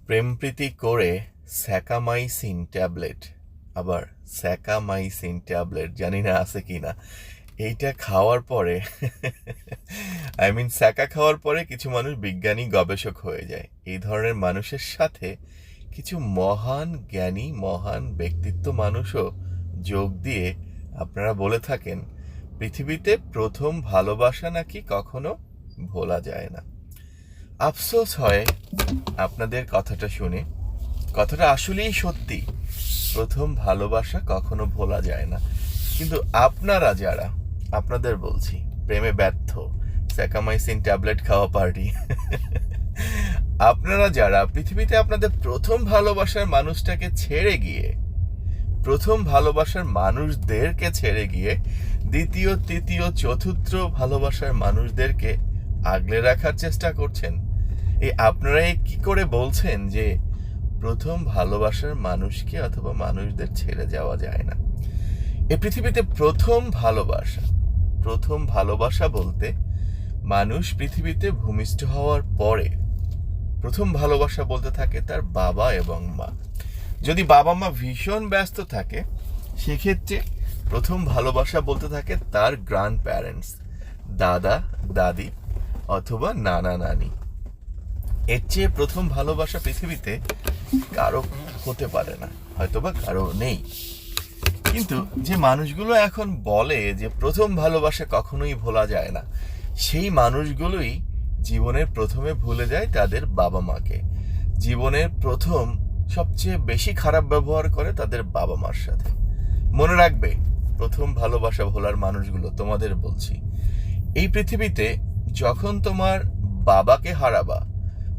প্রেমপ্রীতি করে স্যাকামাইসিন ট্যাবলেট, আবার স্যাকামাইসিন ট্যাবলেট জানি না আছে কি না, এইটা খাওয়ার পরে স্যাকা খাওয়ার পরে কিছু মানুষ বিজ্ঞানী গবেষক হয়ে যায়। এই ধরনের মানুষের সাথে কিছু মহান জ্ঞানী মহান ব্যক্তিত্ব মানুষও যোগ দিয়ে আপনারা বলে থাকেন পৃথিবীতে প্রথম ভালোবাসা নাকি কখনো ভোলা যায় না। আফসোস হয় আপনাদের কথাটা শুনে। কথাটা আসলেই সত্যি, প্রথম ভালোবাসা কখনো ভোলা যায় না। কিন্তু আপনারা যারা, আপনাদের বলছি, প্রেমে ব্যর্থ স্যাকামাইসিন ট্যাবলেট খাওয়া পার্টি, আপনারা যারা পৃথিবীতে আপনাদের প্রথম ভালোবাসার মানুষটাকে ছেড়ে গিয়ে, প্রথম ভালোবাসার মানুষদেরকে ছেড়ে গিয়ে দ্বিতীয় তৃতীয় চতুর্থ ভালোবাসার মানুষদেরকে আগলে রাখার চেষ্টা করছেন, আপনারা কি করে বলছেন যে প্রথম ভালোবাসার মানুষকে অথবা মানুষদের ছেড়ে যাওয়া যায় না? এ পৃথিবীতে প্রথম ভালোবাসা বলতে মানুষ পৃথিবীতে ভূমিষ্ঠ হওয়ার পরে প্রথম ভালোবাসা বলতে থাকে তার বাবা এবং মা। যদি বাবা মা ভীষণ ব্যস্ত থাকে সেক্ষেত্রে প্রথম ভালোবাসা বলতে থাকে তার গ্র্যান্ড প্যারেন্টস, দাদা দাদি অথবা নানা নানি। এর চেয়ে প্রথম ভালোবাসা পৃথিবীতে কারো হতে পারে না, হয়তোবা কারো নেই। কিন্তু যে মানুষগুলো এখন বলে যে প্রথম ভালোবাসা কখনোই ভোলা যায় না, সেই মানুষগুলোই জীবনের প্রথমে ভুলে যায় তাদের বাবা মাকে। জীবনের প্রথম সবচেয়ে বেশি খারাপ ব্যবহার করে তাদের বাবা মার সাথে। মনে রাখবে, প্রথম ভালোবাসা ভোলার মানুষগুলো, তোমাদের বলছি, এই পৃথিবীতে যখন তোমার বাবাকে হারাবা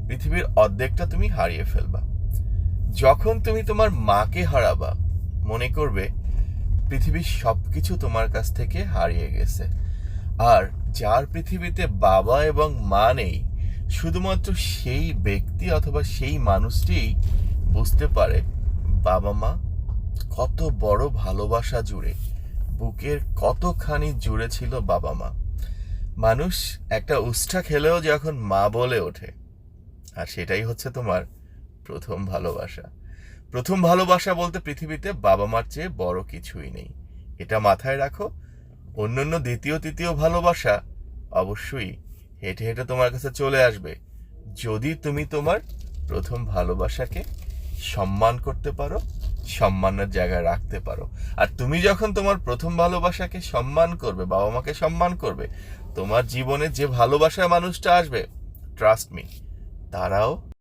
পৃথিবীর অর্ধেকটা তুমি হারিয়ে ফেলবা। যখন তুমি তোমার মাকে হারাবা মনে করবে পৃথিবীর সবকিছু তোমার কাছ থেকে হারিয়ে গেছে। আর যার পৃথিবীতে বাবা এবং মা নেই, শুধুমাত্র সেই ব্যক্তি অথবা সেই মানুষটিই বুঝতে পারে বাবা মা কত বড় ভালোবাসা জুড়ে, বুকের কতখানি জুড়ে ছিল বাবা মা। মানুষ একটা উষ্ঠা খেলেও যখন মা বলে ওঠে, আর সেটাই হচ্ছে তোমার প্রথম ভালোবাসা। প্রথম ভালোবাসা বলতে পৃথিবীতে বাবা মার চেয়ে বড় কিছুই নেই, এটা মাথায় রাখো। অন্যান্য দ্বিতীয় তৃতীয় ভালোবাসা অবশ্যই হেঁটে হেঁটে তোমার কাছে চলে আসবে, যদি তুমি তোমার প্রথম ভালোবাসাকে সম্মান করতে পারো, সম্মানের জায়গায় রাখতে পারো। আর তুমি যখন তোমার প্রথম ভালোবাসাকে সম্মান করবে, বাবা মাকে সম্মান করবে, তোমার জীবনে যে ভালোবাসার মানুষটা আসবে, ট্রাস্ট মি, তারাও